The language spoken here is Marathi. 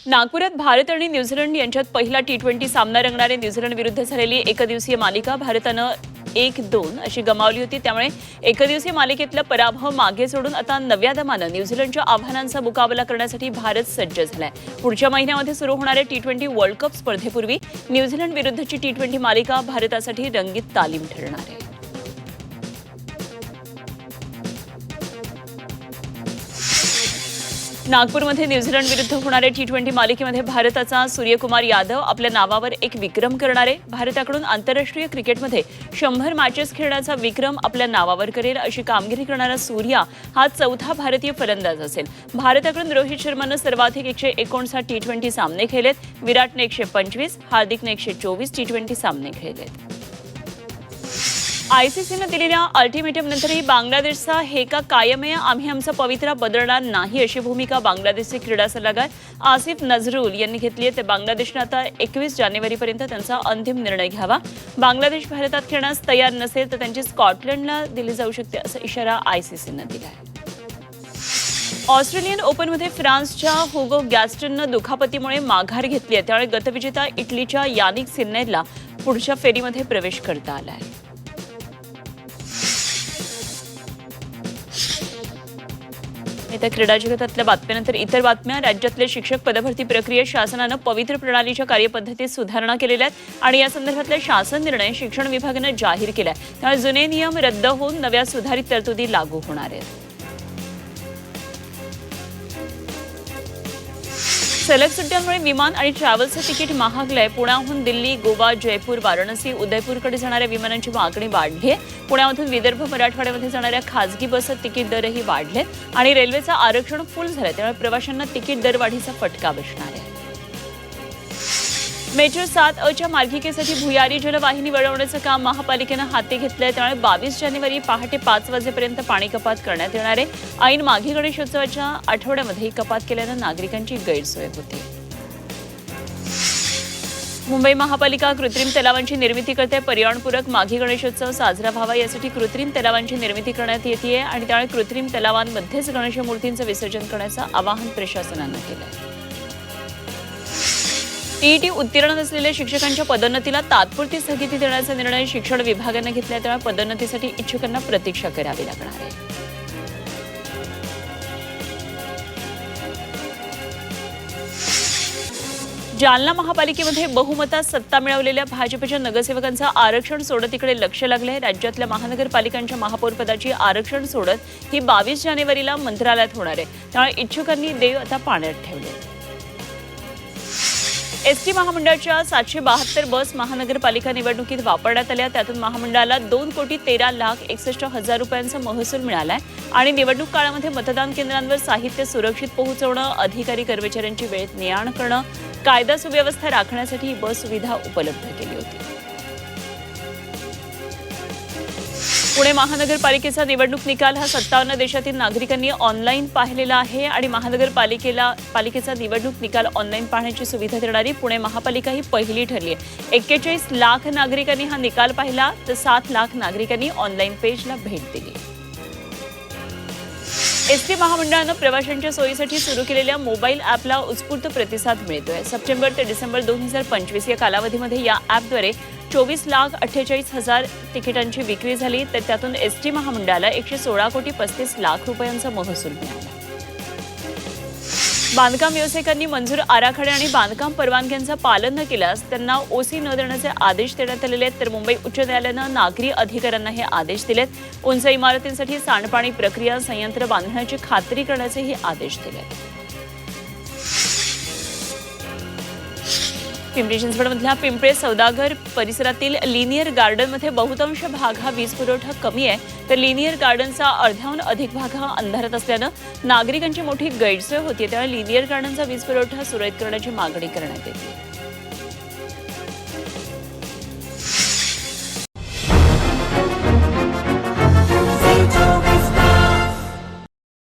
नागपुरात भारत आणि न्यूझीलंड यांच्यात पहिला टी20 सामना रंगणारे न्यूझीलंड विरुद्ध झालेली एकदिवसीय मालिका भारतानं 1-2 अशी गमावली होती। त्यामुळे एकदिवसीय मालिकेतला पराभव मागे सोडून आता नव्या दमानं न्यूझीलंडच्या आव्हानांचा मुकाबला करण्यासाठी भारत सज्ज झालाय। पुढच्या महिन्यामध्ये सुरू होणाऱ्या टी20 वर्ल्ड कप स्पर्धेपूर्वी न्यूझीलंड विरुद्धची टी20 मालिका भारतासाठी रंगीत तालीम ठरणार आहे। नागपूरमध्ये न्यूझीलंड विरुद्ध होणाऱ्या टी20 मालिकेमध्ये भारताचा सूर्यकुमार यादव आपल्या नावावर एक विक्रम करणार आहे। भारताकडून आंतरराष्ट्रीय क्रिकेटमध्ये 100 मॅचेस खेळण्याचा विक्रम आपल्या नावावर करेल अशी कामगिरी करणारा सूर्या हा चौथा भारतीय फलंदाज असेल। भारताकडून रोहित शर्मानं सर्वाधिक 159 टी20 सामने खेळलेत, विराटने 125, हार्दिकने 124 टी20 सामने खेळलेत। आयसीसीने दिलेल्या अल्टिमेटमनंतरही बांगलादेशचा हेका कायम आहे, आम्ही आमचा पवित्रा बदलणार नाही अशी भूमिका बांगलादेशचे क्रीडा सल्लागार आसिफ नजरुल यांनी घेतली आहे। तर बांगलादेशने आता 21 जानेवारीपर्यंत त्यांचा अंतिम निर्णय घ्यावा। बांगलादेश भारतात खेळण्यास तयार नसेल तर त्यांची स्कॉटलंडला दिली जाऊ शकते असा इशारा आयसीसीने दिला आहे। ऑस्ट्रेलियन ओपनमध्ये फ्रान्सच्या हुगो गॅस्टननं दुखापतीमुळे माघार घेतली आहे। त्यामुळे गतविजेता इटलीच्या यानिक सिन्नरला पुढच्या फेरीमध्ये प्रवेश करता आला आहे। येत्या क्रीडा जगतातल्या बातम्यानंतर इतर बातम्या। राज्यातल्या शिक्षक पदभरती प्रक्रियेत शासनानं पवित्र प्रणालीच्या कार्यपद्धतीत सुधारणा केलेल्या आहेत आणि या संदर्भातला शासन निर्णय शिक्षण विभागानं जाहीर केलाय। त्यामुळे जुने नियम रद्द होऊन नव्या सुधारित तरतुदी लागू होणार आहेत। सलग सुट्ट्यांमुळे विमान आणि ट्रॅव्हल्सचं तिकीट महागलंय। पुण्याहून दिल्ली, गोवा, जयपूर, वाराणसी, उदयपूरकडे जाणाऱ्या विमानांची मागणी वाढली आहे। पुण्यामधून विदर्भ, मराठवाड्यामध्ये जाणाऱ्या खासगी बसत तिकीट दरही वाढलेत आणि रेल्वेचं आरक्षण फुल झालंय। त्यामुळे प्रवाशांना तिकीट दरवाढीचा फटका बसणार आहे। मेट्रो 7अ मार्गिकेसाठी भुयारी जलवाहिनी वळवण्याचं काम महापालिकेनं हाती घेतलंय। त्यामुळे 22 जानेवारी पहाटे 5 वाजेपर्यंत पाणी कपात करण्यात येणार आहे। ऐन माघी गणेशोत्सवाच्या आठवड्यामध्ये कपात केल्यानं नागरिकांची गैरसोय होते। मुंबई महापालिका कृत्रिम तलावांची निर्मिती करते। पर्यावरणपूरक माघी गणेशोत्सव साजरा व्हावा यासाठी कृत्रिम तलावांची निर्मिती करण्यात येते आणि त्यामुळे कृत्रिम तलावांमध्येच गणेश मूर्तींचं विसर्जन करण्याचं आवाहन प्रशासनानं केलं आहे। टीईटी उत्तीर्ण नसलेल्या शिक्षकांच्या पदोन्नतीला तात्पुरती स्थगिती देण्याचा निर्णय शिक्षण विभागानं घेतला। त्यामुळे पदोन्नतीसाठी इच्छुकांना प्रतीक्षा करावी लागणार आहे। जालना महापालिकेमध्ये बहुमतात सत्ता मिळवलेल्या भाजपच्या नगरसेवकांचं आरक्षण सोडत इकडे लक्ष लागलंय। राज्यातल्या महानगरपालिकांच्या महापौरपदाची आरक्षण सोडत ही 22 जानेवारीला मंत्रालयात होणार आहे। त्यामुळे इच्छुकांनी देव आता पाण्यात ठेवले। एसटी महामंडळाच्या 772 बस महानगरपालिका निवडणुकीत वापरण्यात आल्या। त्यातून महामंडळाला 2,13,61,000 रुपयांचा महसूल मिळालाय आणि निवडणूक काळामध्ये मतदान केंद्रांवर साहित्य सुरक्षित पोहोचवणं, अधिकारी कर्मचाऱ्यांची वेळेत ने-आण करणं, कायदा सुव्यवस्था राखण्यासाठी ही बस सुविधा उपलब्ध केली होती। पुणे महानगरपालिकेचा निवडणूक निकाल हा 57 देशातील नागरिकांनी ऑनलाईन पाहिलेला आहे आणि महानगरपालिकेचा निवडणूक निकाल ऑनलाईन पाहण्याची सुविधा देणारी पुणे महापालिका ही पहिली ठरली आहे। 41 लाख नागरिकांनी हा निकाल पाहिला तर 7 लाख नागरिकांनी ऑनलाईन पेजला भेट दिली। एसटी महामंडळानं प्रवाशांच्या सोयीसाठी सुरू केलेल्या मोबाईल ॲपला उत्स्फूर्त प्रतिसाद मिळतोय। सप्टेंबर ते डिसेंबर 2025 या कालावधीमध्ये या ॲपद्वारे 24,48,000 तिकिटांची विक्री झाली। तर त्यातून एसटी महामंडळाला 116,35,00,000 रुपयांचा महसूल मिळाला। बांधकाम व्यावसायिकांनी मंजूर आराखडे आणि बांधकाम परवानग्यांचं पालन न केल्यास त्यांना ओसी न देण्याचे आदेश देण्यात आलेले आहेत। तर मुंबई उच्च न्यायालयानं नागरी अधिकाऱ्यांना हे आदेश दिलेत। उंच इमारतींसाठी सांडपाणी प्रक्रिया संयंत्र बांधण्याची खात्री करण्याचेही आदेश दिलेत। पिंपरी चिंचवडमधल्या पिंपळे सौदागर परिसरातील लिनियर गार्डनमध्ये बहुतांश भाग हा वीज पुरवठा कमी आहे। तर लिनियर गार्डनचा अर्ध्याहून अधिक भाग हा अंधारात असल्यानं नागरिकांची मोठी गैरसोय होती। त्यामुळे लिनियर गार्डनचा वीज पुरवठा सुरळीत करण्याची मागणी करण्यात येते।